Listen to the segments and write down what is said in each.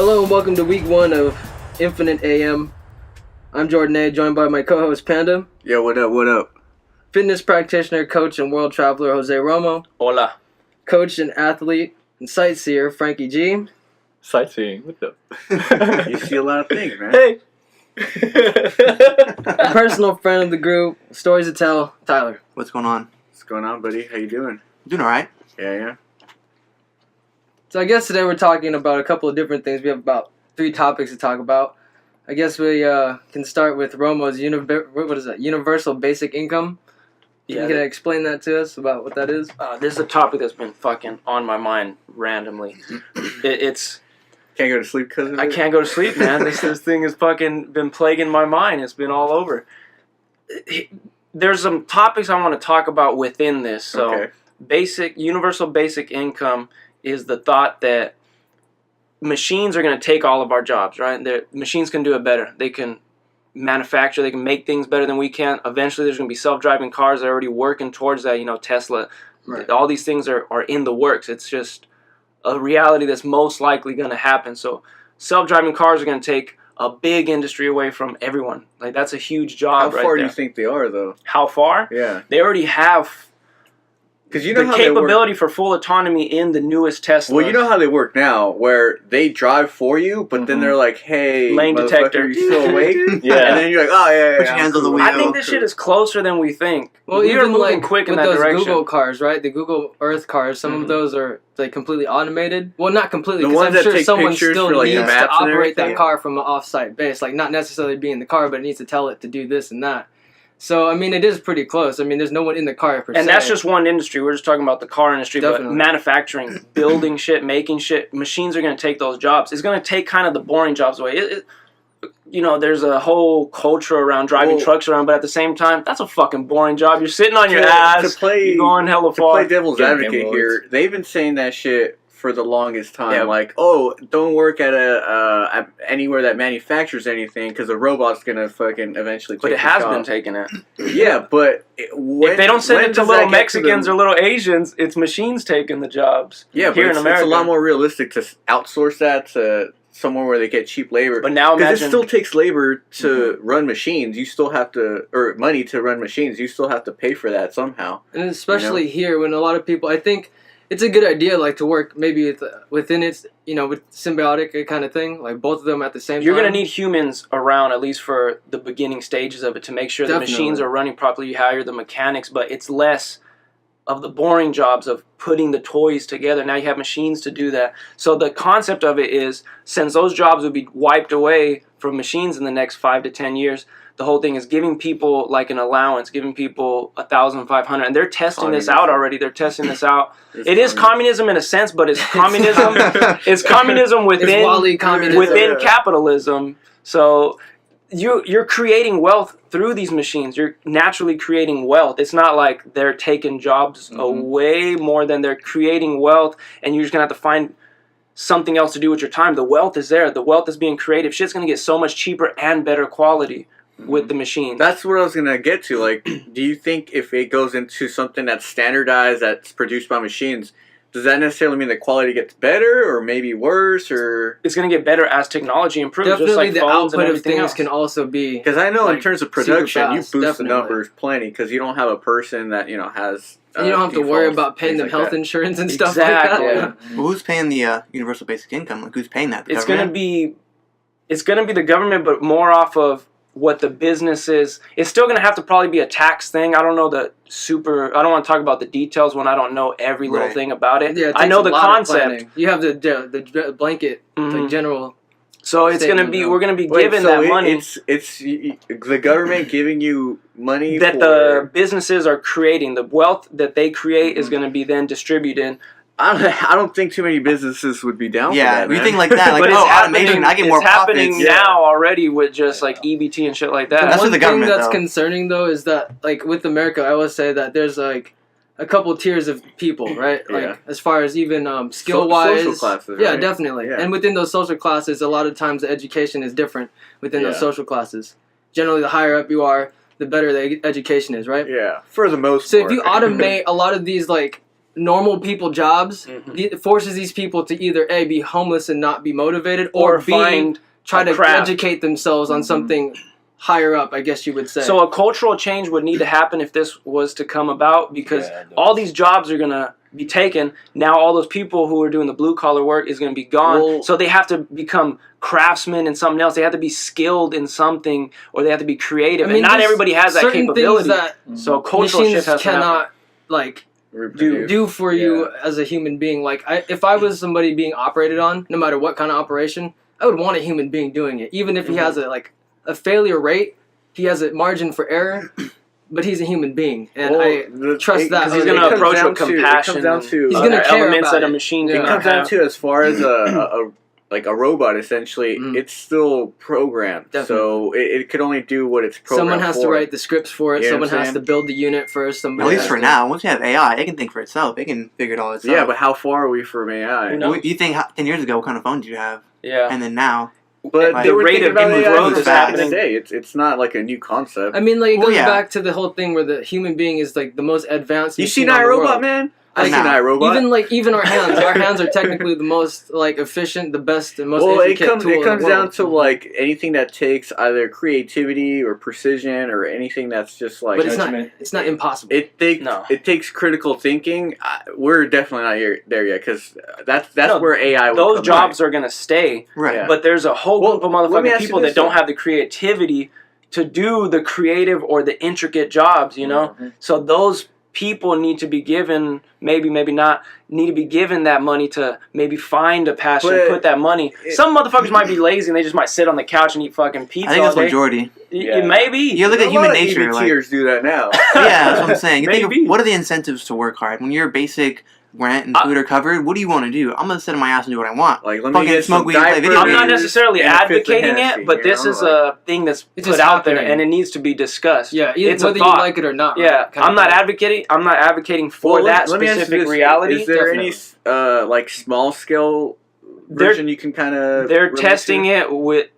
Hello and welcome to week 1 of InFinite AM. I'm Jordan A, joined by my co-host Panda. Yo, what up? Fitness practitioner, coach, and world traveler Jose Romo. Hola. Coach and athlete and sightseer Frankie G. Sightseeing. What the? You see a lot of things, man. Hey. A personal friend of the group, stories to tell, Tyler. What's going on? What's going on, buddy? How you doing? Doing all right. Yeah. So I guess today we're talking about a couple of different things. We have about 3 topics to talk about. I guess we can start with Romo's universal basic income. Yeah. You can explain that to us about what that is? This is a topic that's been fucking on my mind randomly. It's Can't go to sleep because of it? I can't go to sleep, man. This thing has fucking been plaguing my mind. It's been all over. There's some topics I want to talk about within this. So, Okay. Universal basic income is the thought that machines are going to take all of our jobs, right? Machines can do it better. They can manufacture, they can make things better than we can. Eventually there's going to be self-driving cars that are already working towards that, Tesla. Right. All these things are in the works. It's just a reality that's most likely going to happen. So self-driving cars are going to take a big industry away from everyone. Like, that's a huge job. How far right do there. you think they are, though? How far? Yeah. They already have Because you know the how they work. capability for full autonomy in the newest Tesla. Well, you know how they work now, where they drive for you, but then they're like, "Hey, Lane motherfucker, detector. you still awake?" Yeah. And then you're like, "Oh yeah, Put your hands on the wheel. I think this shit is closer than we think. Well, we are even moving like quick in with that those direction. Google cars, right? The Google Earth cars, some of those are like completely automated. Well, not completely, The because ones I'm that sure take someone pictures still for, like, needs the to maps and operate that everything. car from an off-site base, like not necessarily be in the car, but it needs to tell it to do this and that. So, I mean, it is pretty close. I mean, there's no one in the car per se. And that's just one industry. We're just talking about the car industry, Definitely. but manufacturing, building shit, making shit, machines are going to take those jobs. It's going to take kind of the boring jobs away. There's a whole culture around driving trucks around, but at the same time, that's a fucking boring job. You're sitting on your ass, you're going hella far. To play devil's advocate here, they've been saying that shit for the longest time. Yeah. Like, oh, don't work at anywhere that manufactures anything because a robot's gonna fucking eventually take But it your has job. been taking it. Yeah, but If they don't send it to little Mexicans or little Asians, it's machines taking the jobs. Yeah, here but in America. it's a lot more realistic to outsource that to somewhere where they get cheap labor. But now because imagine it still takes labor to run machines. You still have to, or money to run machines. You still have to pay for that somehow. And especially here, when a lot of people, I think it's a good idea, like to work maybe within its, with symbiotic kind of thing, like both of them at the same You're time. going to need humans around, at least for the beginning stages of it, to make sure the machines are running properly. You hire the mechanics, but it's less of the boring jobs of putting the toys together. Now you have machines to do that. So the concept of it is, since those jobs would be wiped away from machines in the next 5 to 10 years, the whole thing is giving people like an allowance, giving people 1,500, and they're testing this out already. They're testing this out. It is communism in a sense, but it's communism. It's communism within Wally communism. within capitalism. So you're creating wealth through these machines. You're naturally creating wealth. It's not like they're taking jobs away more than they're creating wealth, and you're just gonna have to find something else to do with your time. The wealth is there. The wealth is being created. Shit's gonna get so much cheaper and better quality with the machines. That's what I was gonna get to. Like, do you think if it goes into something that's standardized, that's produced by machines, does that necessarily mean the quality gets better or maybe worse? Or it's going to get better as technology improves. Definitely, just like the phones and output of everything things else. can also be. because I know in terms of production, you fast, boost definitely. the numbers plenty because you don't have a person that has. And you don't have to worry defaults, about paying things them like health that. insurance and stuff Exactly. like that. Well, who's paying the universal basic income? Like, who's paying that? The It's going to government? be the government, but more off of what the business is. It's still going to have to probably be a tax thing. I don't know I don't want to talk about the details when I don't know every little thing about it. Yeah, it I know takes the a lot of concept. planning. You have the blanket, the general. So it's going to be, we're going to be given that money. It's the government giving you money that the businesses are creating. The wealth that they create is going to be then distributed. I don't think too many businesses would be down for Yeah, that, we man. think like that. Like, But it's automation, I get more profits. happening now already with just like EBT and shit like that. That's One what the thing government, that's though. concerning though is that like with America, I always say that there's like a couple tiers of people, right? Like Yeah. as far as even skill wise, social classes, yeah, right? definitely. Yeah. And within those social classes, a lot of times the education is different within those social classes. Generally, the higher up you are, the better the education is, right? Yeah, for the most So part. if you automate a lot of these like normal people jobs, it forces these people to either A, be homeless and not be motivated, or B, find try to craft. educate themselves on something higher up, I guess you would say. So a cultural change would need to happen if this was to come about, because all these jobs are going to be taken. Now all those people who are doing the blue collar work is going to be gone. Well, so they have to become craftsmen in something else. They have to be skilled in something, or they have to be creative. And not everybody has that capability. So cultural machines shift has cannot like do for you as a human being. Like if I was somebody being operated on, no matter what kind of operation, I would want a human being doing it, even if he has a failure rate. He has a margin for error. But he's a human being, and I trust that. Because he's going to approach with compassion. It comes down to he's going to care elements about that a machine It comes down to, as far as a robot, essentially, it's still programmed. Definitely. So it could only do what it's programmed Someone has for. to write the scripts for it. You know Someone has to build the unit first. At least for now. Once you have AI, it can think for itself. It can figure it all itself. Yeah, but how far are we from AI? Do you think 10 years ago, what kind of phone did you have? Yeah. And then now? But the rate of growth is happening today. It's not like a new concept. I mean, like, it goes back to the whole thing where the human being is like the most advanced. You seen iRobot, man? I seen iRobot. Even our hands are technically the most like efficient, the best, and most intricate tool it comes in the down world. to like anything that takes either creativity or precision or anything that's just like. But it's not impossible. It takes critical thinking. We're definitely not there yet, because that's where AI. Those jobs are gonna stay, right? Yeah. But there's a whole group of motherfucking people that don't have the creativity to do the creative or the intricate jobs. You know, so those people need to be given, maybe not, need to be given that money to maybe find a passion, put that money. Some motherfuckers might be lazy and they just might sit on the couch and eat fucking pizza. I think that's all day. majority. Maybe. You look at human nature. EBTers do that now. Yeah, that's what I'm saying. You think of, what are the incentives to work hard? When your basic rent and food are covered, what do you want to do? I'm going to sit on my ass and do what I want. Like, let me get smoke weed, play video I'm games. not necessarily advocating it, but this is a thing that's put out there, and it needs to be discussed. Yeah, it's whether you like it or not. Yeah, right? I'm not advocating for that specific reality. Is there any like small scale version you can kind of? They're testing it with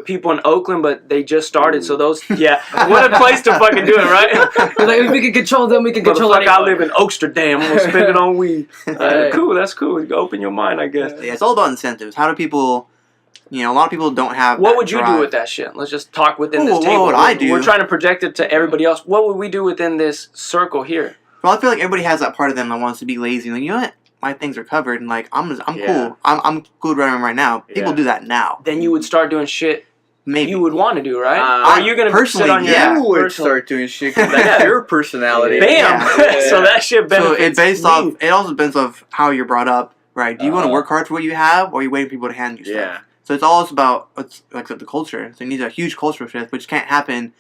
people in Oakland, but they just started. So those, what a place to fucking do it, right? Like, if we can control them, we can control anyone. I live in Oaksterdam. I'm gonna spend it on weed. Cool, that's cool. You open your mind, I guess. Yeah, it's all about incentives. How do people? You know, a lot of people don't have. What would you do with that shit? Let's just talk within this table. What would I do? We're trying to project it to everybody else. What would we do within this circle here? Well, I feel like everybody has that part of them that wants to be lazy. Like, you know what? My things are covered, and like I'm cool. I'm cool where I am right now. People do that now. Then you would start doing shit. Maybe you would want to do, right? Or are you gonna personally, sit on your you would start doing shit because that's your personality. Bam! So that shit benefits So it also depends off how you're brought up, right? Do you want to work hard for what you have, or are you waiting for people to hand you stuff? Yeah. So it's all about the culture. So it needs a huge cultural shift, which can't happen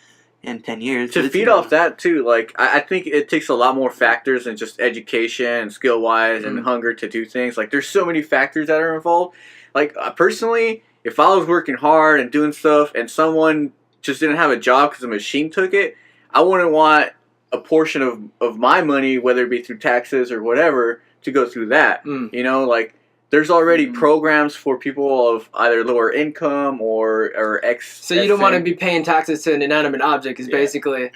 in 10 years. To feed off that too, like I think it takes a lot more factors than just education and skill wise and hunger to do things. Like there's so many factors that are involved. Like personally, if I was working hard and doing stuff and someone just didn't have a job because a machine took it, I wouldn't want a portion of my money, whether it be through taxes or whatever, to go through that. You know, like there's already programs for people of either lower income or X. So you don't want to be paying taxes to an inanimate object is basically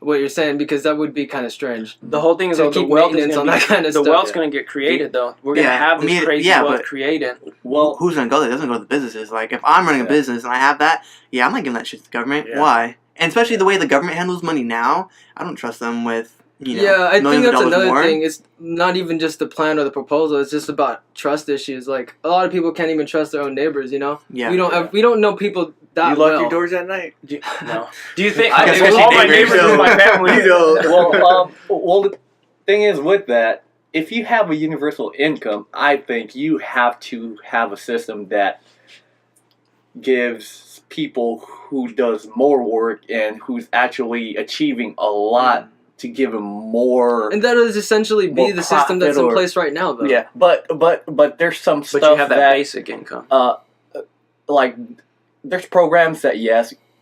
what you're saying, because that would be kind of strange. The whole thing is the wealth is going to get created, though. We're going to have this crazy wealth created. Well, who's going to go there? It doesn't go to the businesses. Like, if I'm running a business and I have that, I'm not giving that shit to the government. Yeah. Why? And especially the way the government handles money now, I don't trust them with, I think that's another thing. It's not even just the plan or the proposal. It's just about trust issues. Like, a lot of people can't even trust their own neighbors, you know? Yeah. We don't know people that well. You lock your doors at night? No. Do you think... all my neighbors are my family. Well, the thing is with that, if you have a universal income, I think you have to have a system that gives people who does more work and who's actually achieving a lot to give them more. And that is essentially be the system that's in place right now, though. Yeah, but there's some stuff you have that basic income. Like there's programs that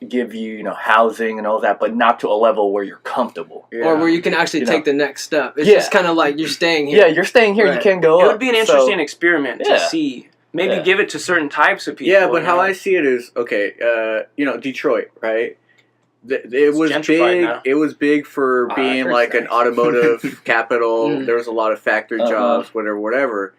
give you housing and all that, but not to a level where you're comfortable. Yeah. Or where you can actually take the next step. It's just kind of like you're staying here. Yeah, you're staying here. You can't go up. It would be an interesting experiment to see. Maybe give it to certain types of people. Yeah, but how I see it is, okay, Detroit, right? It was big. Now. It was big for being like an automotive capital. There was a lot of factory jobs, whatever.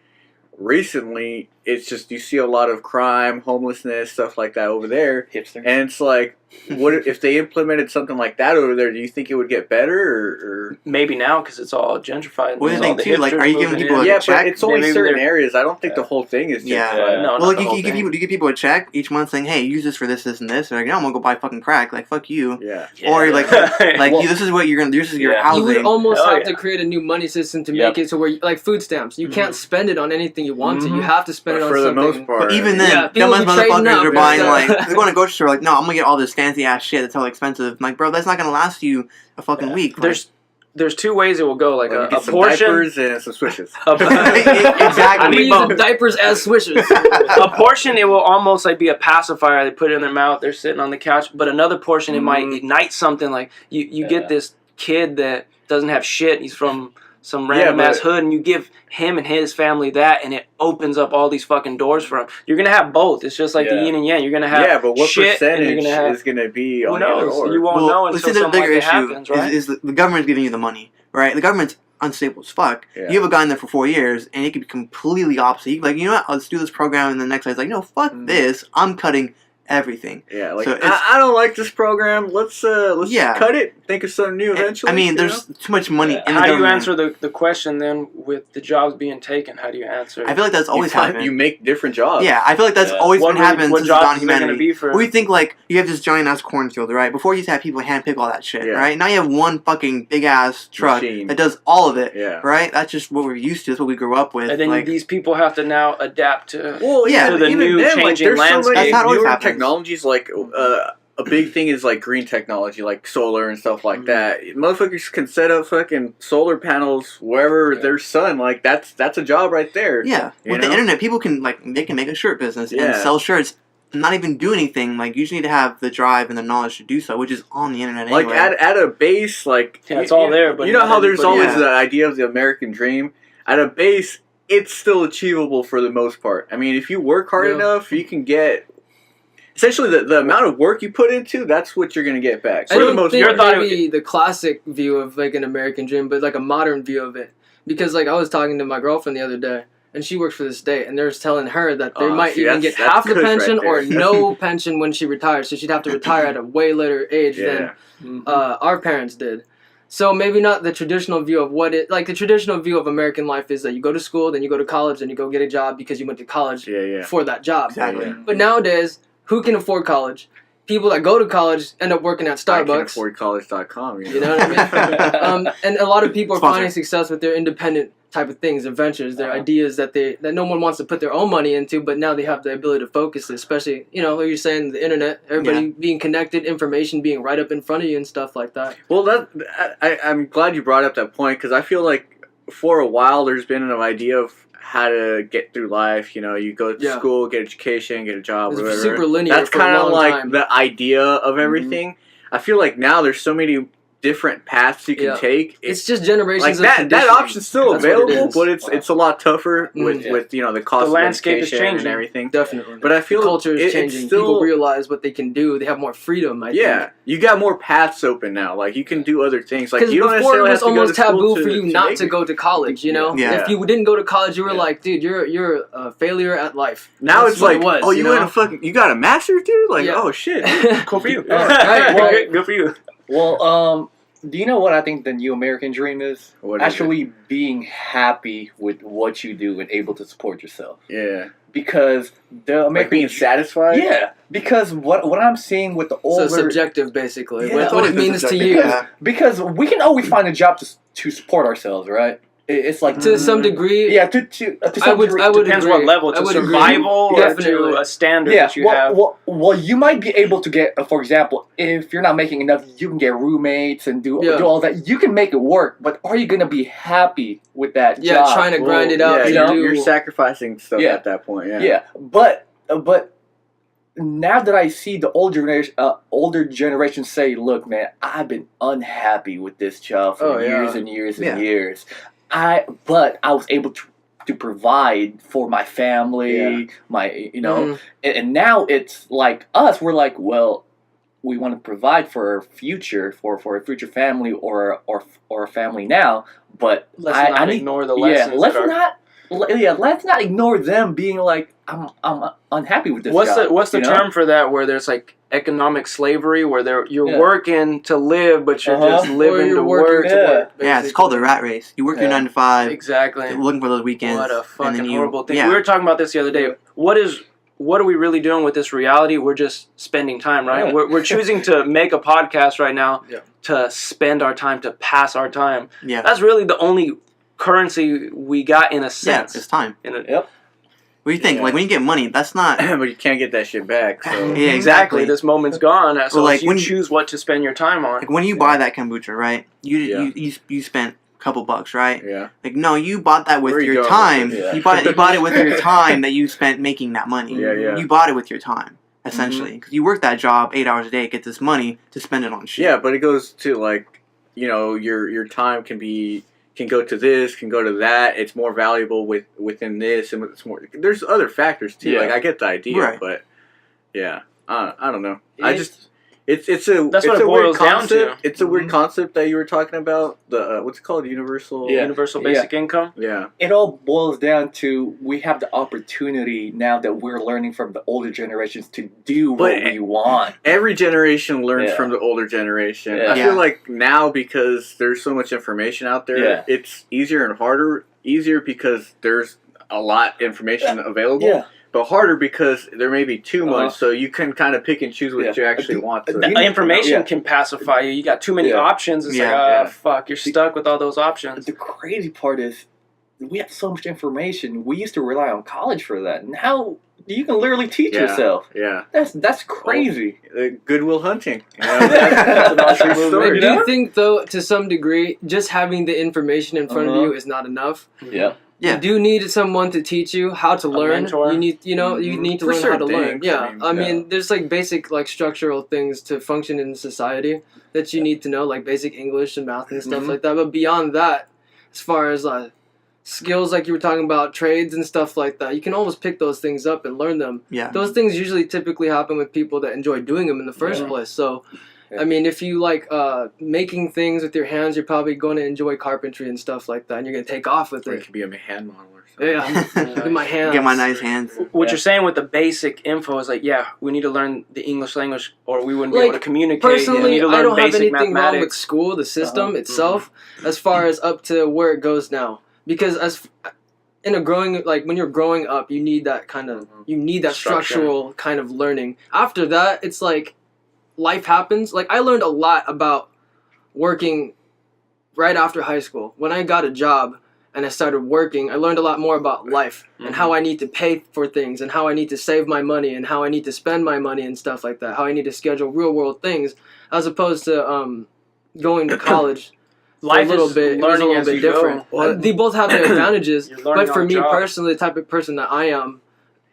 Recently, it's just you see a lot of crime, homelessness, stuff like that over there. Hipster. And it's like, what if they implemented something like that over there? Do you think it would get better, or maybe now because it's all gentrified? What do you think too? Like, are you giving people a check? But it's only certain areas. I don't think the whole thing is gentrified. No, well, like you give people a check each month saying, "Hey, use this for this, this, and this." They're like, "No, I'm gonna go buy fucking crack." Like, fuck you. Yeah. Or like well, this is what you're gonna. This is your housing. You would almost have to create a new money system to make it so where, like food stamps, you can't spend it on anything you want to. You have to spend it on for something. the most part. But even then, dumbass motherfuckers are buying like they're going to grocery store like, no, I'm gonna get all this fancy ass shit that's all expensive. I'm like, bro, that's not gonna last you a fucking week. There's two ways it will go. Like a some portion, diapers and some swishes. Exactly. We use diapers as swishes. A portion, it will almost like be a pacifier. They put it in their mouth. They're sitting on the couch. But another portion, it might ignite something. Like you get this kid that doesn't have shit. He's from some random ass hood, and you give him and his family that, and it opens up all these fucking doors for him. You're gonna have both. It's just like the yin and yang. You're gonna have but what shit, percentage is gonna be on the other order? You won't know until something like that happens, right? Is the government's giving you the money, right? The government's unstable as fuck. Yeah. You have a guy in there for 4 years, and it could be completely opposite. You could be like, you know what? Let's do this program, and the next guy's like, no, fuck this. I'm cutting everything. Yeah, like so I don't like this program. Let's cut it. Think of something new eventually. I mean, there's too much money in the How do you government. answer the question then with the jobs being taken? How do you answer? I feel like that's always happened. You make different jobs. Yeah, I feel like that's always been happening since dawn humanity. For... We think like you have this giant ass cornfield, right? Before you used to have people handpick all that shit, right? Now you have one fucking big ass truck that does all of it, right? That's just what we're used to. That's what we grew up with. And then these people have to now adapt to to the new changing landscape. That's how newer technologies like. A big thing is like green technology, like solar and stuff like that. Motherfuckers can set up fucking solar panels wherever there's sun. Like that's a job right there. Yeah, with the internet, people can they can make a shirt business and sell shirts. Not even do anything. Like you just need to have the drive and the knowledge to do so, which is on the internet anyway. Like at a base, like it's all there. But you know how there's always the idea of the American dream. At a base, it's still achievable for the most part. I mean, if you work hard enough, you can get. Essentially, the amount of work you put into, that's what you're going to get back. I don't think maybe the classic view of like an American dream, but like a modern view of it. Because like I was talking to my girlfriend the other day, and she works for the state, and they're telling her that they might even get half the pension or no pension when she retires. So she'd have to retire at a way later age than our parents did. So maybe not the traditional view of the traditional view of American life is that you go to school, then you go to college, then you go get a job because you went to college for that job. Exactly. But nowadays, who can afford college? People that go to college end up working at Starbucks. I can afford college.com. You know what I mean? And a lot of people are finding success with their independent type of things, adventures, their ideas that no one wants to put their own money into, but now they have the ability to focus, especially, like you're saying, the internet, everybody being connected, information being right up in front of you and stuff like that. Well, I'm glad you brought up that point, because I feel like for a while there's been an idea of how to get through life. You go to school, get education, get a job, it's whatever. Super linear. That's kind of like the idea of everything. I feel like now there's so many different paths you can take. It's just generations like of that option's still available, but it's a lot tougher with the cost the of landscape is education changing. and everything. Definitely. But I feel the culture is changing. Still, people realize what they can do. They have more freedom, I think. You got more paths open now. Like you can do other things. Like you don't before necessarily it was have to almost go to taboo school for you not to go to college, If you didn't go to college, you were like, dude, you're a failure at life. Now it's like, you got a master's, dude? Like, oh shit. Cool for you. Right. Good for you. Well, do you know what I think the new American dream is? Actually being happy with what you do and able to support yourself. Yeah. Because the American being satisfied? Yeah. Because what I'm seeing with the older... So subjective, basically. What it means to you. Because we can always find a job to support ourselves, right? It's like to some degree. Yeah, to some degree. I would depends agree. what level, to survival or to a standard that you have. Well, you might be able to get, for example, if you're not making enough, you can get roommates and do all that. You can make it work, but are you going to be happy with that job? Yeah, trying to grind it out. You're sacrificing stuff at that point. Yeah. But now that I see the older generation say, "Look, man, I've been unhappy with this job for years and years and years. But I was able to provide for my family, and now it's like us. We're like, well, we want to provide for our future, for a future family or a family now, but let's not ignore the lessons. Let's not ignore them being like, I'm unhappy with this. What's the term for that? Where there's like economic slavery, where you're working to live, but you're just living to work. Yeah, it's called the rat race. You work your 9 to 5. Exactly. Looking for those weekends. What a fucking horrible thing. We were talking about this the other day. What are we really doing with this reality? We're just spending time, right? We're choosing to make a podcast right now to spend our time, to pass our time. Yeah. That's really the only currency we got in a sense. Yeah, it's time. Yep. What do you think? Like, when you get money, that's not... but you can't get that shit back. So. Yeah, exactly. This moment's gone. So like, you choose what to spend your time on. Like, when you buy that kombucha, right? You spent a couple bucks, right? Yeah. Like, no, you bought that with your time. You bought it with your time that you spent making that money. Yeah. You bought it with your time, essentially. Because you work that job 8 hours a day, get this money to spend it on shit. Yeah, but it goes to, like, you know, your time can go to this, can go to that. It's more valuable within this, and it's more. There's other factors too. Yeah. Like, I get the idea, Right. but yeah, I don't know. That's It's what it a boils weird down concept. to. It's a weird concept that you were talking about. The what's it called? Universal Basic income. Yeah. It all boils down to we have the opportunity now that we're learning from the older generations to do what we want. Every generation learns from the older generation. Yeah. I feel like now, because there's so much information out there, it's easier and harder. Easier because there's a lot of information available. But harder because there may be too much, so you can kind of pick and choose what you actually want. The information can pacify you. You got too many options. It's like, fuck, you're stuck with all those options. The crazy part is we have so much information. We used to rely on college for that. Now you can literally teach yourself. Yeah. That's crazy. Goodwill Hunting. That's an awesome story. Do you think, though, to some degree, just having the information in front of you is not enough? Yeah. Yeah. You do need someone to teach you how to learn. Mentor. You need, you need to learn how to learn. Yeah. I mean, there's like basic like structural things to function in society that you need to know, like basic English and math and stuff like that. But beyond that, as far as skills like you were talking about, trades and stuff like that, you can always pick those things up and learn them. Yeah. Those things usually typically happen with people that enjoy doing them in the first place. So, I mean, if you like making things with your hands, you're probably going to enjoy carpentry and stuff like that, and you're going to take off with Or it. it could be a hand model or something. Get my hands. Get my nice hands. What you're saying with the basic info is like, we need to learn the English language, or we wouldn't be able to communicate. Personally, we need to learn I don't have basic anything wrong with mathematics. school, the system itself, as far as up to where it goes now. Because when you're growing up, you need that kind of, structural kind of learning. After that, it's like, life happens. Like, I learned a lot about working right after high school. When I got a job and I started working, I learned a lot more about life and how I need to pay for things and how I need to save my money and how I need to spend my money and stuff like that. How I need to schedule real world things as opposed to going to college. Life a little is bit, learning it was a as little you bit different. go. They both have their advantages, but for on me the job. personally, the type of person that I am,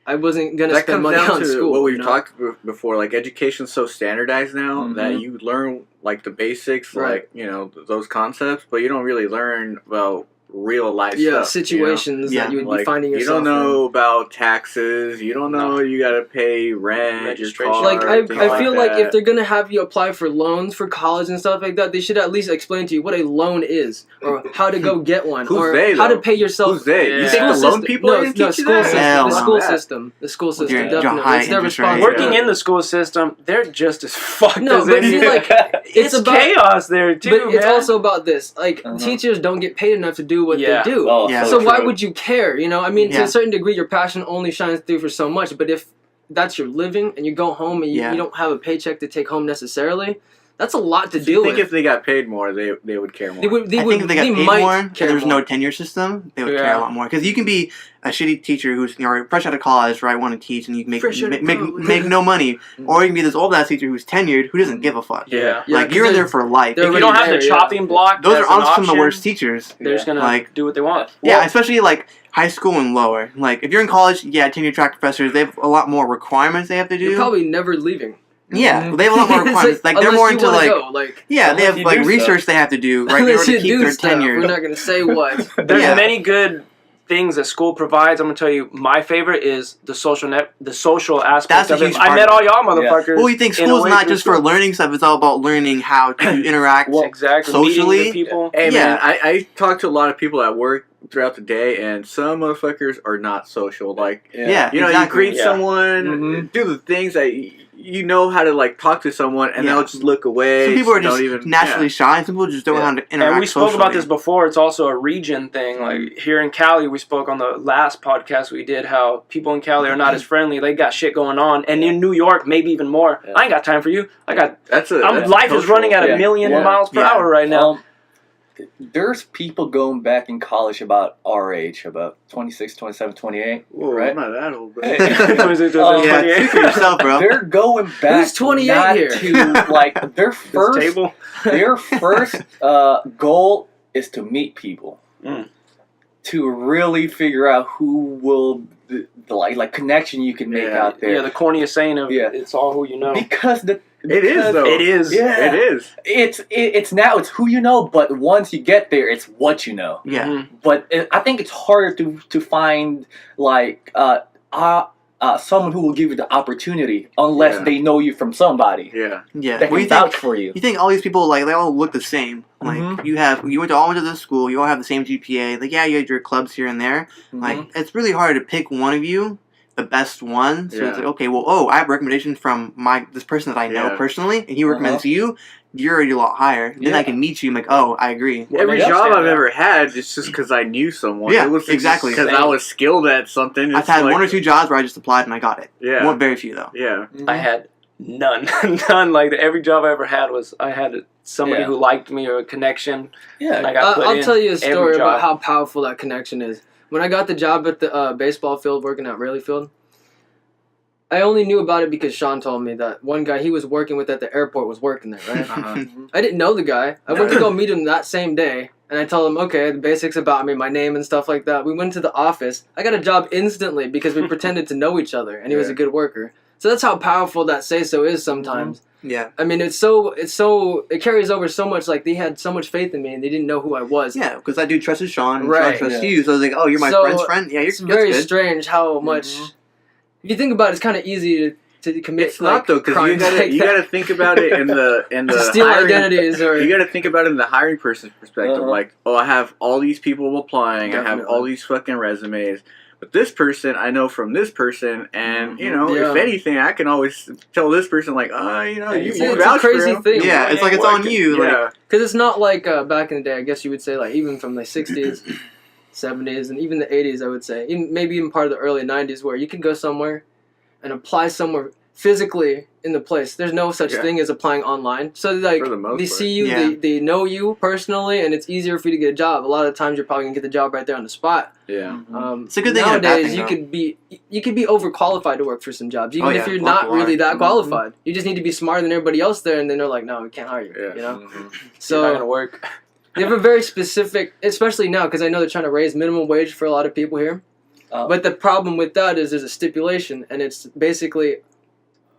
I wasn't going to That spend comes money down on to school. what we've talked before. Like, education's so standardized now that you learn like the basics, like those concepts, but you don't really learn about real life stuff. Situations that you would be finding yourself in. You don't know about taxes. You don't know you got to pay rent, registration. your car, I feel like if they're going to have you apply for loans for college and stuff like that, they should at least explain to you what a loan is or how to go get one how to pay yourself. Who's they? Yeah. You think the loan people are going to teach you that? The school system, definitely. It's their responsibility. Working in the school system, they're just as fucked as but anything. see, like, it's about chaos there too, but it's also about this. Like, teachers don't get paid enough to do what they do. So why would you care? I mean, to a certain degree, your passion only shines through for so much. But if that's your living and you go home and you don't have a paycheck to take home necessarily, that's a lot to deal with. I think if they got paid more, they would care more. I think if they got paid more, and there's no tenure system, they would care a lot more. Because you can be a shitty teacher who's fresh out of college, right? Want to teach, and you can make no money, or you can be this old ass teacher who's tenured who doesn't give a fuck. Like, you're in there for life. If you don't have the chopping block, those are honestly some of the worst teachers. They're just gonna do what they want. Yeah, especially like high school and lower. Like, if you're in college, tenure track professors, they have a lot more requirements they have to do. You're probably never leaving. Yeah, they have a lot more requirements. like they're more into they have like research they have to do, right? In order to keep their tenure. We're not gonna say what. There's many good things that school provides, I'm gonna tell you, my favorite is the social aspect That's of a it. huge part. I met all y'all motherfuckers. Well, you think school's not just for learning stuff; it's all about learning how to interact socially. Meeting people. Hey man, I talk to a lot of people at work throughout the day, and some motherfuckers are not social. Like, you know, you greet someone, do the things that you know how to like talk to someone, and they'll just look away. Some people are just naturally shy. Some people just don't know how to interact. And we spoke socially. about this before. It's also a region thing. Like here in Cali, we spoke on the last podcast we did how people in Cali are not as friendly. They got shit going on, and in New York, maybe even more. I ain't got time for you. Life is running at 1,000,000 miles per hour right now. There's people going back in college about our age, about 26, 27, 28. Whoa, right? I'm not that old, bro. 26, 27, 28. Speak for yourself, bro. They're going back. Who's 28 here? To like their first goal is to meet people, to really figure out who will the like connection you can make out there. Yeah, the corniest saying of it's all who you know. Because it is though. It is. Yeah. It is. It's now it's who you know, but once you get there, it's what you know. Yeah. Mm-hmm. But I think it's harder to find like someone who will give you the opportunity unless they know you from somebody. Yeah. Yeah. That can vouch for you. You think all these people like they all look the same? Like you went to this school, you all have the same GPA. Like you had your clubs here and there. Like it's really hard to pick one of you. The best one, so it's like, okay, well, I have recommendations from this person that I know personally, and he recommends you. You're already a lot higher. Then I can meet you. I'm like, oh, I agree. Every job I've ever had, it's just because I knew someone. Yeah, it was exactly. Because I was skilled at something. I've had 1 or 2 jobs where I just applied and I got it. Yeah, very few though. Yeah, I had none. Like every job I ever had I had somebody who liked me or a connection. Yeah, and I got I'll tell you a story about how powerful that connection is. When I got the job at the baseball field working at Raleigh Field, I only knew about it because Sean told me that one guy he was working with at the airport was working there, right? I didn't know the guy. I went to go meet him that same day, and I told him, okay, the basics about me, my name and stuff like that. We went to the office. I got a job instantly because we pretended to know each other, and he was a good worker. So that's how powerful that say-so is sometimes. Yeah. I mean, it carries over so much. Like, they had so much faith in me, and they didn't know who I was. Yeah, because I do trusted Sean, and right? Sean trusts you. So I was like, oh, you're my friend's friend. Yeah, it's very strange how much. If you think about it, it's kind of easy to commit. It's not though, because you gotta think about it in the steal hiring, identities, or you gotta think about it in the hiring person's perspective. Like, oh, I have all these people applying. Definitely. I have all these fucking resumes. But this person, I know from this person, and you know, if anything, I can always tell this person, like, it's a crazy thing. Yeah, it's like it's on you, because it's not like back in the day. I guess you would say, like, even from the 60s, 70s, and even the 80s, I would say, maybe even part of the early 90s, where you could go somewhere and apply somewhere physically in the place. There's no such thing as applying online. So like they see you, they know you personally, and it's easier for you to get a job. A lot of times you're probably gonna get the job right there on the spot. Yeah. It's a good thing. Nowadays you could be overqualified to work for some jobs, even if you're not really that qualified. You just need to be smarter than everybody else there, and then they're like, no, we can't hire you. You know. So you're not gonna work. They have a very specific, especially now, because I know they're trying to raise minimum wage for a lot of people here. But the problem with that is there's a stipulation, and it's basically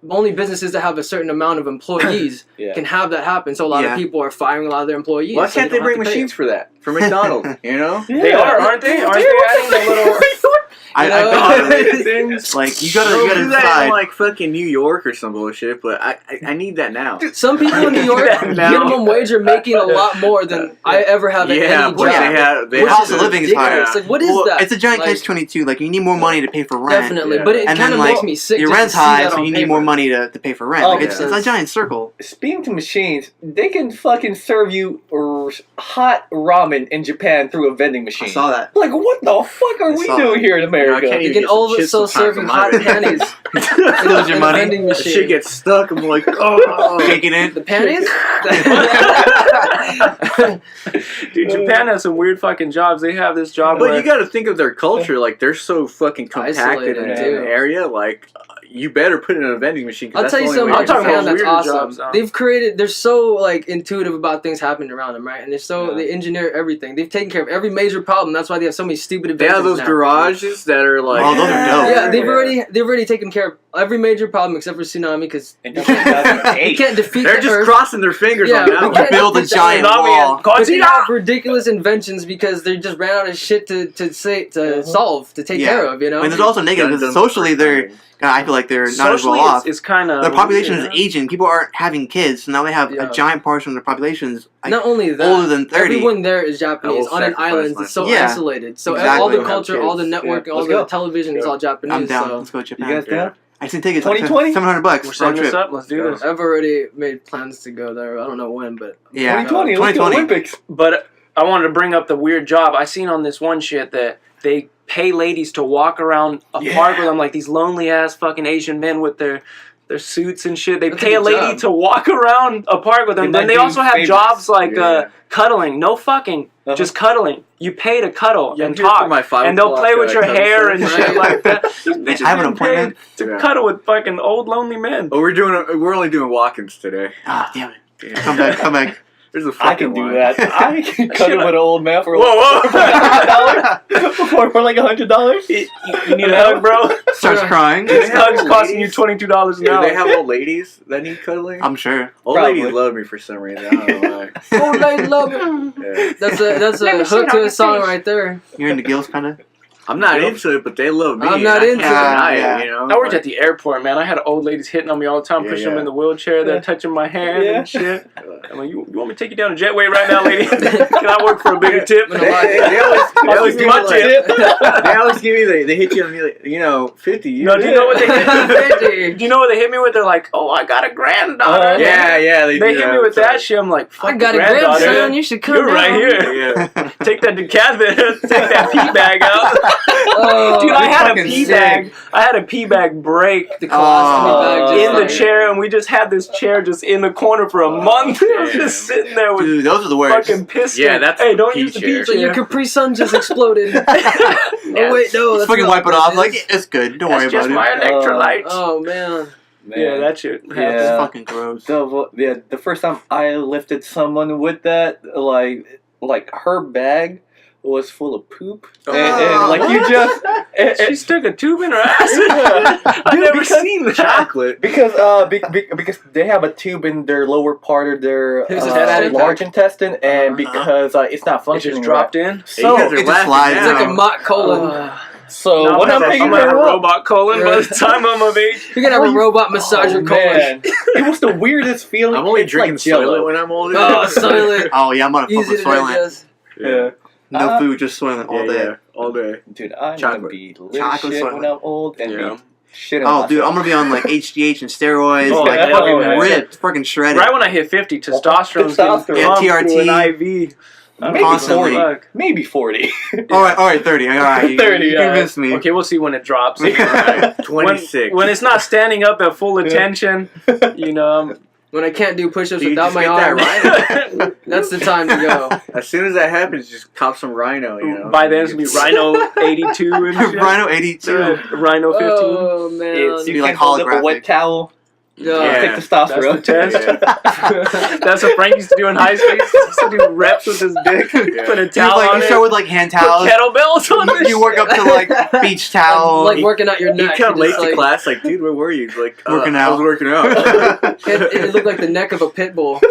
only businesses that have a certain amount of employees can have that happen. So a lot of people are firing a lot of their employees. Why can't they bring machines for that? For McDonald's, you know? They are, aren't they? Aren't they adding the little... Like you gotta do that in like fucking New York or some bullshit, but I need that now. Some people in New York minimum wage are making a lot more than I ever have at any job. The cost of living is higher. It's like, what is that? It's a giant catch-22. Like you need more money to pay for rent. Definitely, but it kind of makes me sick. Your rent's high, so you need more money to pay for rent. Like it's a giant circle. Speaking to machines, they can fucking serve you hot ramen in Japan through a vending machine. I saw that. Like, what the fuck are we doing here in America? You can also serve you hot panties. Steals your money. Vending machine. Shit gets stuck. I'm like, oh, shaking it. The panties? Dude, Japan has some weird fucking jobs. They have this job, but you got to think of their culture. Like they're so fucking compacted in an area. Like you better put it in a vending machine. I'll tell you something about Japan that's awesome. Jobs, they're so like intuitive about things happening around them, right? And they engineer everything. They've taken care of every major problem. That's why they have so many stupid inventions. They have those garages that are like, those are dope. Yeah, they've already taken care of every major problem except for tsunami because you can't defeat They're just crossing their fingers on that one. Build a giant wall. But they have ridiculous inventions because they just ran out of shit to solve, to take care of, you know? And there's also negative because socially I feel like they're not as well off. It's kind of... Their population is aging. People aren't having kids, so now they have a giant portion of their populations not only that, older than 30. Everyone there is Japanese on an island. It's so isolated. So all the culture, all the network, all the television is all Japanese. I'm down. So. Let's go to Japan. You guys down? I seen tickets. 2020? $700. We're setting this up. Let's do this. I've already made plans to go there. I don't know when, but 2020. Let's go Olympics. But I wanted to bring up the weird job. I seen on this one shit that they pay ladies to walk around a park with them, like these lonely ass fucking Asian men with their suits and shit. They pay a lady to walk around a park with them. Then they also have jobs like cuddling. No fucking. Just cuddling. You pay to cuddle and talk. And they'll play with your hair and shit like that. I have an appointment to cuddle with fucking old lonely men. Oh, we're only doing walk-ins today. Ah, damn it. Come back. There's a I can do that. I can cuddle with an old man for $100. For like $100. You need a hug, bro? Starts crying. This hug's costing you $22 an hour. Do they have old ladies that need cuddling? I'm sure. Old ladies love me for some reason. I don't know why. Old ladies love me. That's a hook to a song right there. You're into gills, kind of? I'm not into it, but they love me. I'm not into it. You know? I worked at the airport, man. I had old ladies hitting on me all the time, pushing them in the wheelchair. They're touching my hand and shit. I'm like, you want me to take you down to Jetway right now, lady? Can I work for a bigger tip? They always give me tip. They always give me they hit you on me, 50. No, do you know what they hit me? Do you know what they hit me with? They're like, oh, I got a granddaughter. They hit me with that shit. I'm like, fuck, I got a grandson. You should come You're right here. Take that decathletic, take that pee bag out. Dude, I had a pee bag. I had a pee bag break the bag in the chair, and we just had this chair just in the corner for a month. It was just sitting there with those are the worst. Fucking pissed. Yeah, that's hey, don't use the pee chair. So your Capri Sun just exploded. Oh wait, no. Let's fucking wipe it off. Like it's good. Don't worry about it. That's just my electrolytes. Oh man. Yeah, that shit. Yeah, it's fucking gross. The first time I lifted someone with that, like her bag was full of poop, and like you just she stuck a tube in her ass. I've never seen that. Chocolate because they have a tube in their lower part of their large intestine, and because it's not functioning, it just dropped in. So it just slides. It's like a mock colon. So what I'm gonna have a robot colon by the time I'm of age. You're gonna have a robot massager colon. It was the weirdest feeling. I'm only drinking Soylent when I'm older. Oh, Soylent. Oh yeah, I'm gonna fuck with Soylent. Yeah. No food, just Soylent all day. Yeah, all day. Dude, I'm gonna be lit shit when I'm old and be shit. Oh, dude, I'm gonna be on like HGH and steroids, fucking ripped, fucking shredded. Right when I hit 50, testosterone's getting TRT, through an IV. Maybe 40. All right, 30. All right, 30. You convinced me. Okay, we'll see when it drops. 26. When it's not standing up at full attention, when I can't do push-ups without my arm, that's the time to go. As soon as that happens, just cop some Rhino. By then, it's gonna be Rhino 82 and shit. Rhino 82. Rhino 15. Oh man, you be like hold up a wet towel. Yeah, take testosterone. That's the test. That's what Frank used to do in high school. He used to do reps with his dick. Put a towel on it. You start with like hand towels. Put kettlebells on it. You work up to like beach towel. Like working out your neck. You come late to class, like, dude, where were you? Like, working out. I was working out. It looked like the neck of a pit bull.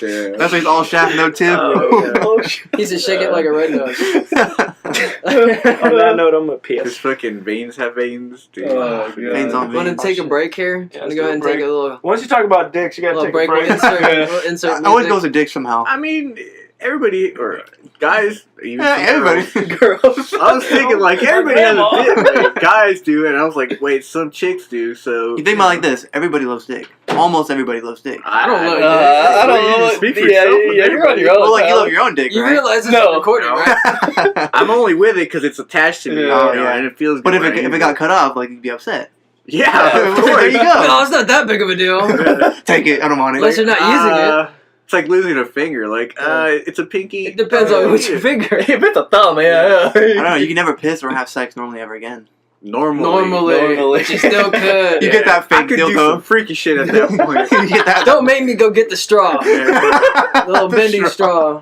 That's why he's all shaft, no tip. He should shake it like a red nose. On that note, I'm gonna piss. His fucking veins have veins, dude. Veins on veins. Want to take a break here? Yeah, Want to go ahead and take a little... Once you talk about dicks, you gotta take a break. We'll insert I always goes to dick somehow. I mean, everybody, or guys, even everybody. Girls. I was thinking, like, everybody has a dick. Like, guys do, and I was like, wait, some chicks do, so... You think about it like this. Everybody loves dick. Almost everybody loves dick. I don't know. I don't know. Speak for yourself. You're on your own. Well, like, you love your own dick, You right? realize it's not recording, right? I'm only with it because it's attached to me, and it feels But good. if it got cut off, like, you'd be upset. Yeah, of course. There you go. No, it's not that big of a deal. Take it. I don't want it. Unless you're not using it. It's like losing a finger. Like, it's a pinky. It depends on which finger. If it's a thumb, I don't know. You can never piss or have sex normally ever again. Normally. But you still could. You get that fake I could do dildo. some freaky shit at that point. You get that. Don't make me go get the straw. The little bending straw.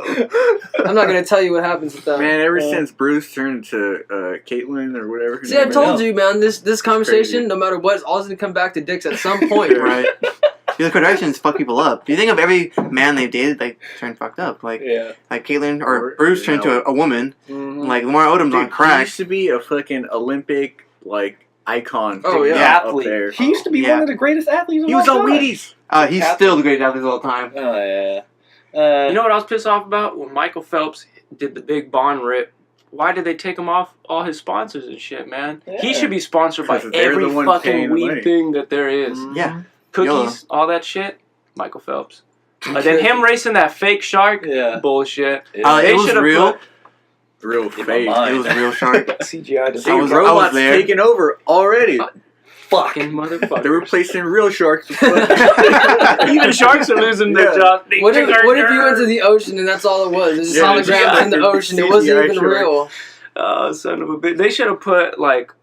I'm not gonna tell you what happens with that. Man, ever since Bruce turned to Caitlyn or whatever. See, I told you, man. This conversation, no matter what, is always gonna come back to dicks at some point. Right. The Kardashians fuck people up. Do you think of every man they've dated, they turn fucked up? Like Caitlyn or Bruce turned to a woman. Mm-hmm. Like Lamar Odom's on crack. He used to be a fucking Olympic icon. Oh yeah, athlete. There. He used to be one of the greatest athletes. He was on Wheaties. He's still the greatest athlete of all time. Oh yeah. You know what I was pissed off about when Michael Phelps did the big bond rip? Why did they take him off all his sponsors and shit, man? Yeah. He should be sponsored by every fucking weed thing that there is. Yeah. Cookies, all that shit. Michael Phelps. Then him racing that fake shark. Yeah. Bullshit. It was real. Real fake. It was real shark. CGI. Robots taking over already. Fucking motherfucker. They're replacing real sharks. Even sharks are losing their job. What if you went to the ocean and that's all it was? It's just holograms in the ocean. It wasn't even real. Oh, son of a bitch. They should have put, like,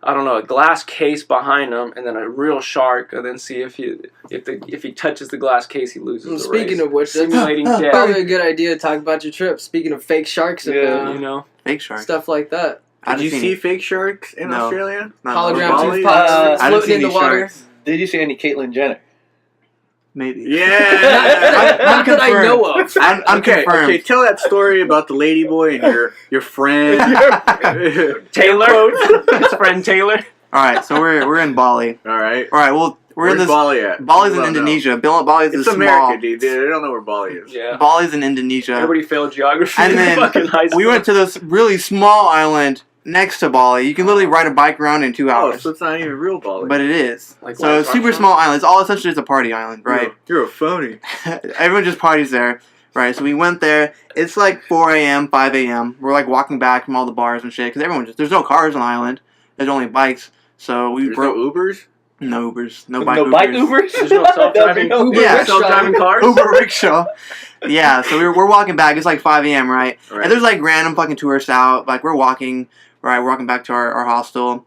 I don't know, a glass case behind him and then a real shark, and then see if he touches the glass case, he loses the Speaking race. Of which, simulating death. Probably a good idea to talk about your trip. Speaking of fake sharks and you know, fake sharks, stuff like that. Did you see fake sharks in Australia? Hologram tooth pops floating in the water. Sharks. Did you see any Caitlyn Jenner? Maybe. Yeah. Not that I know of. I'm confirmed. Okay, tell that story about the lady boy and your friend. Taylor. His friend Taylor. Alright, so we're in Bali. Alright. Well, we're in this. Bali at? Bali's in Indonesia. Bali's it's small. America, dude. They don't know where Bali is. Yeah. Bali's in Indonesia. Everybody failed geography and then fucking high school. We went to this really small island next to Bali. You can literally ride a bike around in 2 hours. Oh, so it's not even real Bali. But it is. So it's super small island. It's all essentially just a party island, right? You're a phony. Everyone just parties there, right? So we went there. It's like 4 a.m., 5 a.m. We're like walking back from all the bars and shit because there's no cars on the island. There's only bikes. So There's no Ubers? No Ubers. No bike Ubers? There's no self-driving self-driving cars? Uber rickshaw. Yeah, so we're walking back. It's like 5 a.m., right? And there's like random fucking tourists out. Like we're walking, right? We're walking back to our hostel.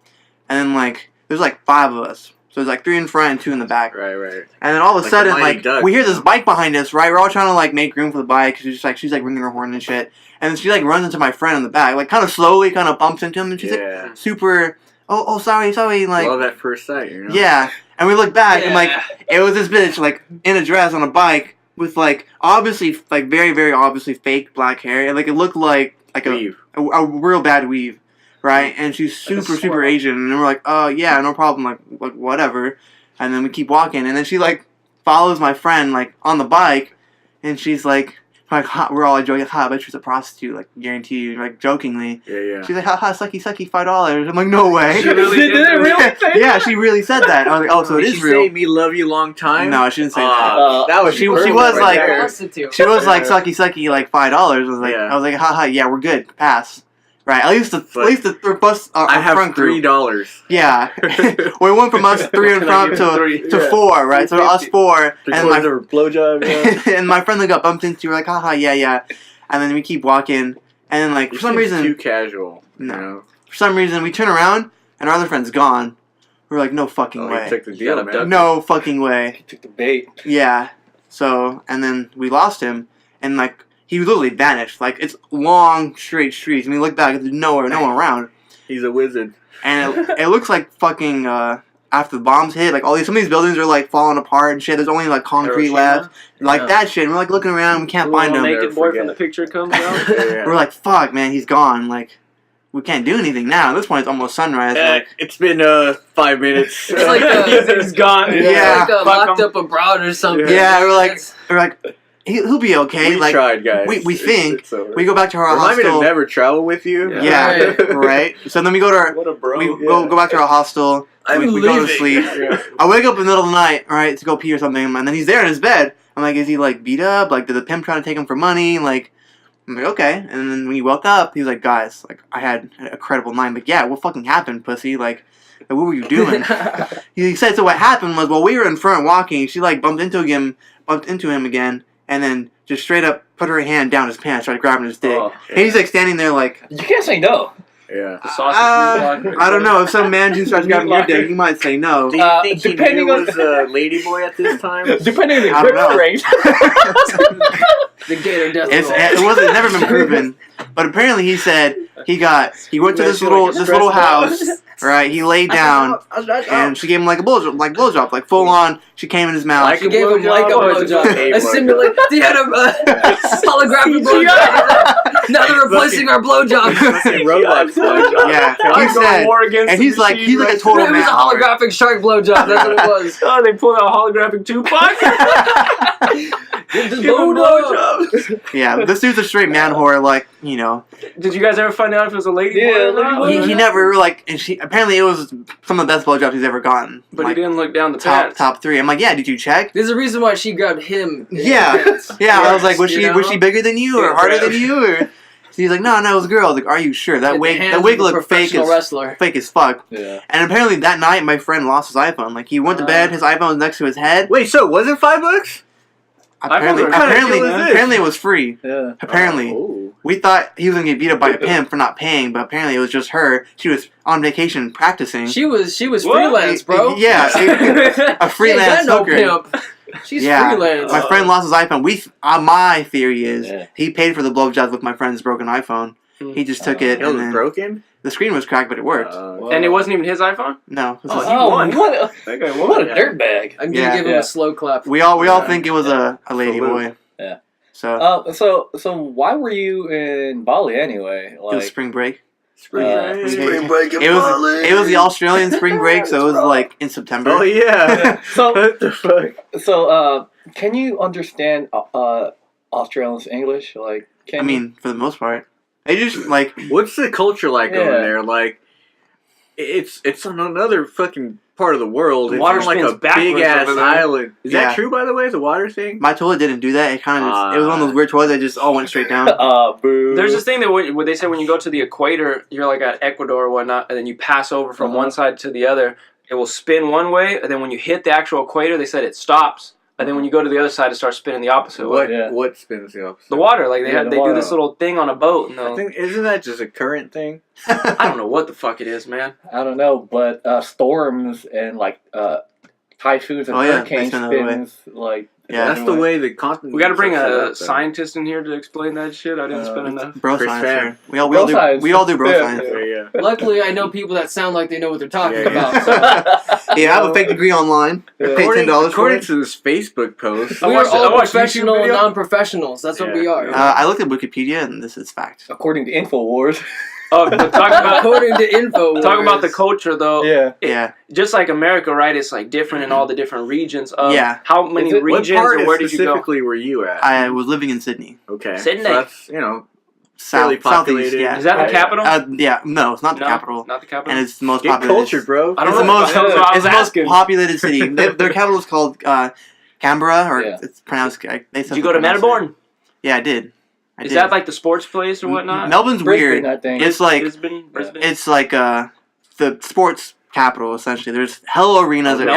And then like, there's like 5 of us. So there's like 3 in front and 2 in the back. Right. And then all of a sudden, like, we hear this bike behind us, right? We're all trying to like make room for the bike. She's like ringing her horn and shit. And then she like runs into my friend in the back, like kind of slowly, kind of bumps into him. And she's like super... Oh, sorry, like... Love at first sight, you know? Yeah, and we look back, and, like, it was this bitch, like, in a dress on a bike, with, like, obviously, like, very, very obviously fake black hair, and, like, it looked like a real bad weave, right? And she's super Asian, and we're like, oh, yeah, no problem, like, whatever. And then we keep walking, and then she, like, follows my friend, like, on the bike, and she's like... we're all enjoying it. I bet she's a prostitute, like, guarantee you, like, jokingly. Yeah. She's like, sucky, $5. I'm like, no way. She really did it? Really? Yeah, she really said that. I was like, oh, so it is real. Did she say, me love you long time? No, she didn't say that. That was she was like, prostitute. She was like, sucky, like, $5. I was like, haha, yeah, we're good. Pass. Right, at least the bus. I have front group. $3. Yeah, we went from us 3 in front to 4, right? So us 4, and my blowjob. And my friend that got bumped into, we're like, haha, yeah, and then we keep walking, and then like for some reason too casual. No, you know? For some reason we turn around and our other friend's gone. We're like, no fucking way. He took the deal, man. No fucking way. He took the bait. Yeah. So and then we lost him, and like. He literally vanished. Like, it's long, straight streets. I mean, look back, there's no one around. He's a wizard. And it looks like fucking, after the bombs hit, like, some of these buildings are, like, falling apart and shit. There's only, like, concrete left. Like, that shit. And we're, like, looking around, we can't find him. The naked boy from the picture comes out. We're like, fuck, man, he's gone. Like, we can't do anything now. At this point, it's almost sunrise. It's been, 5 minutes. It's like, he's gone. Yeah. It's like locked up abroad or something. Yeah, we're like... He'll be okay. We tried, guys. We think. We go back to our hostel. Remind me to never travel with you. Yeah, right. So then we go to our... What a bro. We go back to our hostel. We go to sleep. I wake up in the middle of the night, right, to go pee or something, and then he's there in his bed. I'm like, is he, like, beat up? Like, did the pimp try to take him for money? Like, I'm like, okay. And then when he woke up, he was like, guys, like, I had a credible night. I'm like, yeah, what fucking happened, pussy? Like what were you doing? He said, so what happened was, while we were in front walking, she, like, bumped into him again. And then just straight up put her hand down his pants, started grabbing his dick. And he's like standing there like... You can't say no. Yeah. The sausage I don't know. If some man who starts grabbing your dick, you might say no. Do you think he was a ladyboy at this time? Depending on the grip strength. The gator death It's never been proven. But apparently he said he went to this little house, right? He laid down and she gave him like a blowjob, like full on. She came in his mouth. She gave him like a blowjob. A simulate. They had a holographic blowjob. Now they're replacing our blowjob. Yeah, he said, and he's like a total man. It was a holographic shark blowjob. That's what it was. Oh, they pulled out holographic Tupac. Yeah, this dude's a straight man whore. Like, you know. Did you guys ever find out if it was a lady boy or not? He never and she apparently it was some of the best blowjobs he's ever gotten. But like, he didn't look down the top 3. I'm like, yeah, did you check? There's a reason why she grabbed him. Yeah. I was like, was she bigger than you or harder than you or? He's like, no, it was a girl. I was like, are you sure? That wig looked fake as fuck. Yeah. And apparently that night, my friend lost his iPhone. Like, he went to bed, his iPhone was next to his head. Wait, so was it $5? Apparently it was free. Yeah. Apparently. We thought he was going to get beat up by a pimp for not paying, but apparently it was just her. She was on vacation practicing. She was freelance, bro. Yeah. A freelance hooker. Pimp. She's freelance. My friend lost his iPhone. My theory is he paid for the blowjobs with my friend's broken iPhone. He just took it. It was broken? The screen was cracked, but it worked. And it wasn't even his iPhone? No. He won. What a dirtbag. I'm going to give him a slow clap. We all think it was a lady boy. Yeah. So why were you in Bali anyway? Like, it was spring break. Spring break in Bali. It was the Australian spring break, so it was like in September. Oh yeah. So what the fuck? So can you understand Australians English? Like, I mean, for the most part, they just like. What's the culture like over there? Like, it's on another fucking part of the world. It's on like a big ass island. Is that true, by the way? The water thing? My toilet didn't do that. It kind of it was one of those weird toilets that just all went straight down. Boo. There's this thing that where they say when you go to the equator, you're like at Ecuador or whatnot, and then you pass over from one side to the other. It will spin one way, and then when you hit the actual equator, they said it stops. And then when you go to the other side, it starts spinning the opposite way. What spins the opposite? The water. Like they do this little thing on a boat. And I think isn't that just a current thing? I don't know what the fuck it is, man. I don't know, but storms and like typhoons and hurricanes spins like. Yeah, that's the way the continent. We got to bring a scientist in here to explain that shit. I didn't spend enough. Bro science. We all do bro science. Yeah. Luckily, I know people that sound like they know what they're talking about. So. I have a fake degree online. I pay $10 according to this Facebook post. We are all professional and non-professionals. That's what we are. I looked at Wikipedia, and this is fact. According to InfoWars. Oh, but according to info. Talk about the culture, though. Yeah. Just like America, right? It's like different in all the different regions. How many regions what part or where did you go? Specifically, were you at? I was living in Sydney. Okay. Sydney. So that's fairly populated. Southeast, yeah. Is that the capital? No, it's not the capital. Not the capital. And it's the most Get populated. cultured, bro. I don't know. It's the most populated city. Their capital is called Canberra, or it's pronounced. Did you go to Melbourne? Yeah, I did. Is that like the sports place or whatnot? Melbourne's Brisbane, weird. I think. It's like Brisbane? It's like the sports capital essentially. There's hella arenas at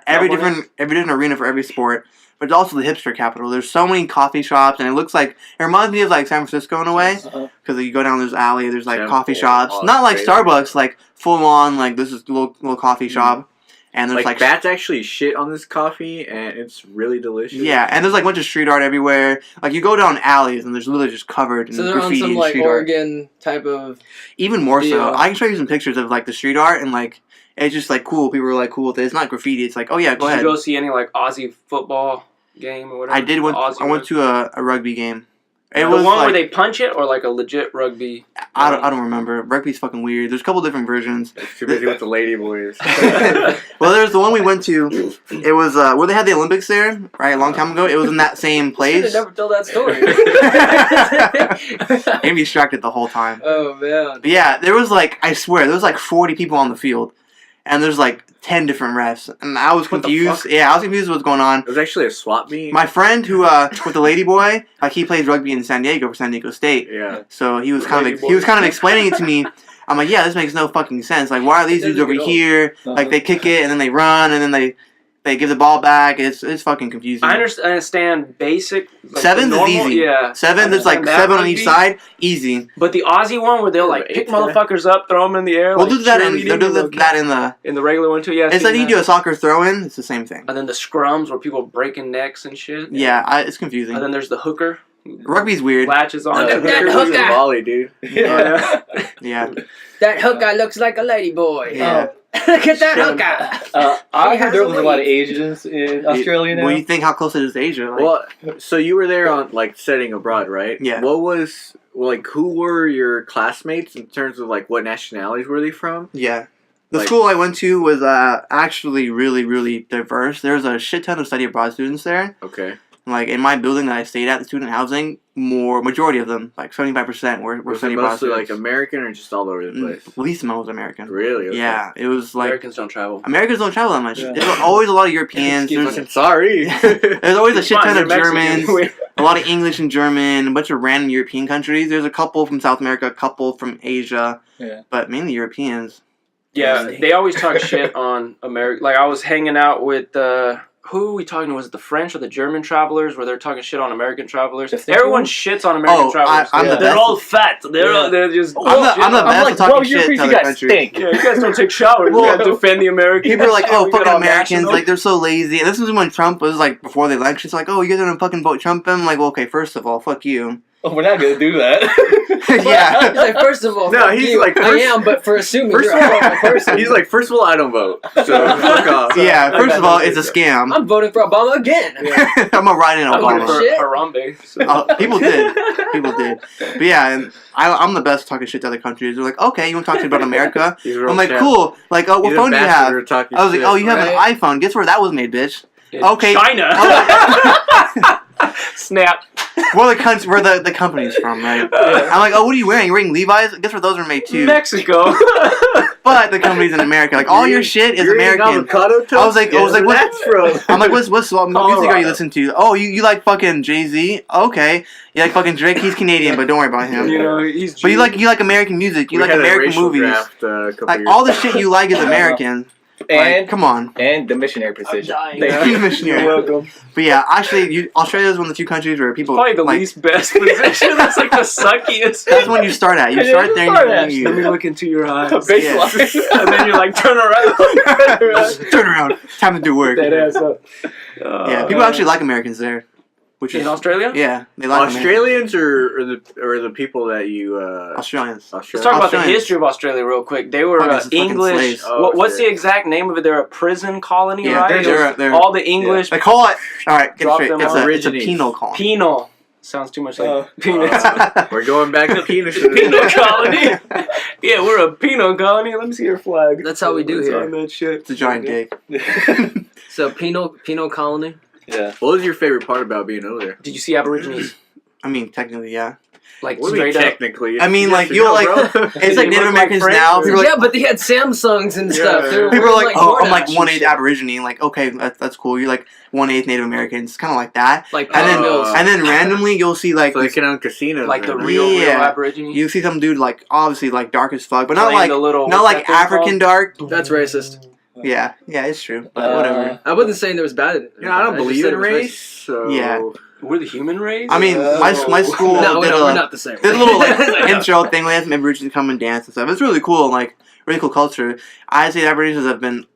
every different arena for every sport. But it's also the hipster capital. There's so many coffee shops, and it reminds me of like San Francisco in a way, because you go down this alley, there's like coffee shops, not like Starbucks, like full on like this is a little coffee shop. And there's like bats actually shit on this coffee, and it's really delicious. Yeah, and there's like a bunch of street art everywhere. Like you go down alleys, and there's literally just covered in graffiti. So they're on some like Oregon type of. Even more so, I can show you some pictures of like the street art, and like it's just like cool. People are like cool with it. It's not graffiti. It's like, oh yeah, go ahead. Did you go see any like Aussie football game or whatever? I did. I went to a rugby game. It was one where they punch it, or like a legit rugby? I don't remember. Rugby's fucking weird. There's a couple different versions. It's too busy with the lady boys. Well, there's the one we went to. It was where they had the Olympics there, right? A long time ago. It was in that same place. You should have never told that story. I'm distracted the whole time. Oh man. But yeah, there was like, I swear, there was like 40 people on the field, and there's like 10 different refs, and I was confused. Yeah, I was confused with what's going on. It was actually a swap meet. My friend who with the lady boy, like he plays rugby in San Diego for San Diego State. Yeah. So he was kind of explaining it to me. I'm like, yeah, this makes no fucking sense. Like, why are these dudes over here? Like, they kick it and then they run and then they They give the ball back. It's fucking confusing. I understand basic. Like, Seven's is easy. Yeah. 7, there's like 7 on each side. Easy. But the Aussie one where they'll like pick motherfuckers up, throw them in the air. We'll like do that in the regular one too. Yeah. It's like you do a soccer throw-in. It's the same thing. And then the scrums where people are breaking necks and shit. Yeah, it's confusing. And then there's the hooker. Rugby's weird. Latches on. Look at that hooker. Bali, dude. Yeah. That hooker looks like a lady boy. Yeah. Look at that hooker. I heard there was a lot of Asians in Australia now. Well, you think how close it is to Asia? Like, Well, so you were there on like studying abroad, right? Yeah. What was who were your classmates in terms of like what nationalities were they from? yeah. The school I went to was actually really, really diverse. There was a shit ton of study abroad students there. Okay. Like in my building that I stayed at, the student housing, majority of them, like 75%, were study abroad mostly students. like American or just all over the place? At least most American. Really? Okay. Yeah, it was like Americans don't travel. Americans don't travel that much. Yeah. There's always a lot of Europeans. Sorry. There's always a shit ton of They're Germans, Mexican. a lot of English and German, a bunch of random European countries. There's a couple from South America, a couple from Asia, but mainly Europeans. Yeah, they always talk shit on America. Like I was hanging out with who were we talking to? Was it the French or the German travelers? Where they're talking shit on American travelers. Everyone shits on American travelers. They're all fat. They're just. I'm the best at talking shit to other countries. Stink. Yeah, you guys don't take showers. You gotta defend the Americans. People are like, oh, We get fucking all Americans, national. like, they're so lazy. And this was when Trump was, like, before the election. It's like, oh, you guys are gonna fucking vote Trump in? I'm like, well, okay, first of all, fuck you. Oh, we're not gonna do that. Yeah. He's like, first of all, No, fuck he's you. like, I first- am, but for assuming First you're of a all, horrible person. he's like, first of all, I don't vote. So fuck off. Yeah, first of all, it's a scam. I'm voting for Obama again. I'm gonna write in I voted Obama. for Shit. Harambe. So. People did. But yeah, and I'm the best at talking shit to other countries. They're like, okay, you want to talk to me about America? I'm like, cool. Like, oh, what phone do you have? I was like, oh, you have an iPhone. Guess where that was made, bitch? Okay. China. Snap. Where the company's from, right? I'm like, oh, what are you wearing? You're wearing Levi's? Guess where those are made too? Mexico. But the company's in America. Like, all your shit is American. Avocado toast? I was like, What's that's from? I'm like, what music are you listening to? Oh, you like fucking Jay-Z? Okay. You like fucking Drake? He's Canadian, but don't worry about him. You know, he's. But you like American music. You like American movies. Like all the shit you like is American. And like, come on. And the missionary position. Missionary. You're welcome. But yeah, actually, Australia is one of the few countries where people Probably the least best position. That's like the suckiest. That's when you start at. You start there and Let me look into your eyes. Baseline. And then you're like, turn around. turn around. Time to do work. That ass up. Yeah, people actually like Americans there. Which in is Australia? Yeah, they like Australians or the people that you Australians. Let's talk about the history of Australia real quick. They were English. What's the exact name of it? They're a prison colony, right? They're all the English. They call it. All right, get straight. It's a originates. penal colony. Penal. Sounds too much like penis. We're going back to penis. Penal colony. Yeah, we're a penal colony. Let me see your flag. That's how we do here. On that shit. It's a giant dick. So penal colony. Yeah. What was your favorite part about being over there? Did you see Aborigines? I mean, technically, yeah. Like What do you mean straight up. technically? I mean, Yes like or you're no, like, bro? it's like They Native look like Americans French now. or- People are like, Yeah, but they had Samsungs and stuff. They were people are wearing, like, oh, I'm like DoorDash 1/8 and Aborigine. Like, okay, that's cool. You're like 1/8 Native American. It's kind of like that. Like And then, Mills. and then randomly you'll see like, So they can own casinos. Like the and- real Yeah. Aborigines. you see some dude like obviously like dark as fuck, but not Playing like the little- not what's like that thing African called? dark. That's racist. Yeah, it's true. But whatever. I wasn't saying there was bad. Yeah, I don't just believe said in it was race. racist. So Yeah. We're the human race. I mean, my school No, did we're not the same. There's a little like intro thing. We had some Aborigines come and dance and stuff. It's really cool, like really cool culture. I'd say Aborigines have been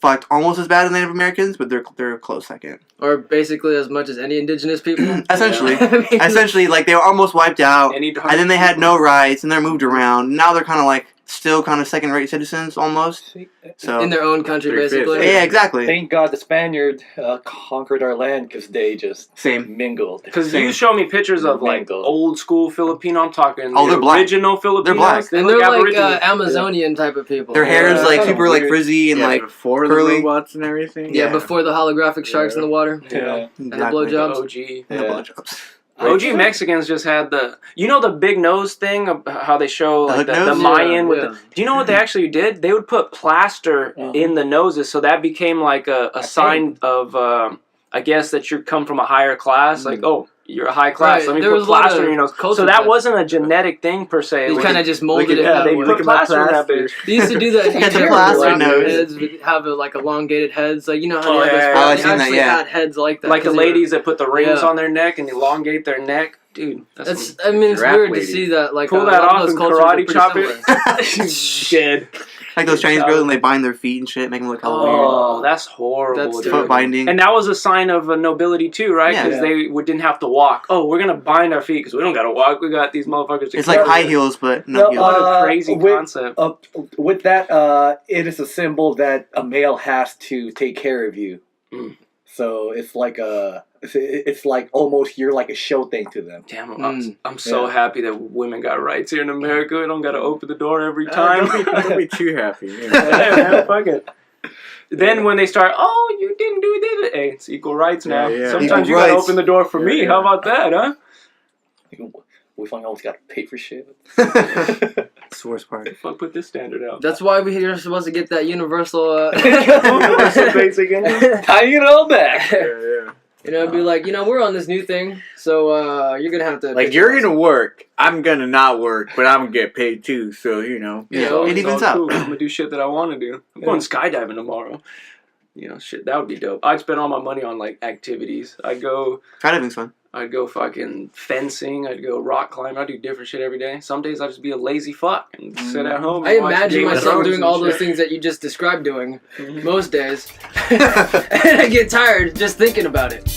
fucked almost as bad as Native Americans, but they're a close second. Or basically as much as any indigenous people. Essentially, I mean, essentially, like they were almost wiped out, Any and then they had no rights, and they're moved around. Now they're kind of like still kind of second-rate citizens almost. So in their own country, Three-fifths, basically. yeah, exactly. Thank God the Spaniard conquered our land because they just Same. mingled. Because you show me pictures of like Mingle. old school Filipino. I'm talking Oh, they're the black. original Filipinos. They're black. They And look they're like Aboriginal. Amazonian type of people. Their hair is like Yeah. super like Weird. frizzy and yeah, like before curly. the robots and everything. Yeah, before the holographic sharks in the water. Yeah. And the exactly. blowjobs. OG. And the Yeah. blowjobs. OG Mexicans just had the big nose thing of how they show like The the hook nose? Mayan with Yeah. the. Do you know what they actually did? They would put plaster in the noses, so that became like a sign of I guess that you come from a higher class, like, oh, you're a high class. Right. Let me there put plaster in your nose. So that wasn't a genetic thing per se. They kind of just molded it. Yeah, they put plaster in that bitch. They used to do that. The plaster nose. Heads would have like elongated heads, like you know how I've seen that. had heads like that. Like the ladies that put the rings on their neck and elongate their neck, dude. That's I mean, it's weird to see that. Like pull that off and karate chop it. Shit. Like those Chinese girls, and they bind their feet and shit, make them look hella weird. Oh, that's horrible. That's foot binding. And that was a sign of nobility too, right? Because they didn't have to walk. Oh, we're gonna bind our feet because we don't gotta walk. We got these motherfuckers. It's like high heels, but no heels. What a crazy concept. With that, it is a symbol that a male has to take care of you. Mm. So it's like it's like almost you're like a show thing to them. Damn, I'm so happy that women got rights here in America. We don't gotta open the door every time. Don't be too happy. Fuck it. Then when they start, oh, you didn't do this. Hey, it's equal rights now. Yeah. Sometimes you gotta open the door for me. How about that, huh? We finally always gotta pay for shit. That's the worst part. Fuck, put this standard out. That's why we're supposed to get that universal. Universal basic income. Tying it all back. Yeah. You know, it'd be like, we're on this new thing, so you're gonna have to. Like you're gonna work, I'm gonna not work, but I'm gonna get paid too. So it evens out. Cool. I'm gonna do shit that I want to do. I'm going skydiving tomorrow. Shit, that would be dope. I'd spend all my money on like activities. Skydiving's fun. I'd go fucking fencing. I'd go rock climbing. I'd do different shit every day. Some days I'd just be a lazy fuck and sit at home. I imagine myself doing all those things that you just described doing most days. And I get tired just thinking about it.